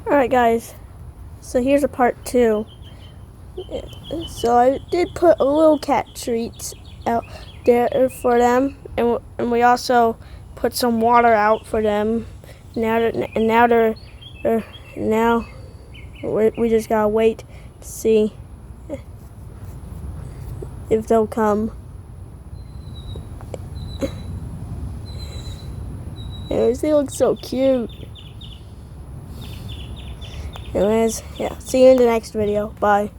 Alright guys, so here's a part 2. So I did put a little cat treats out there for them, and we also put some water out for them. Now we just gotta wait to see if they'll come. Anyways, they look so cute. Anyways, yeah, see you in the next video. Bye.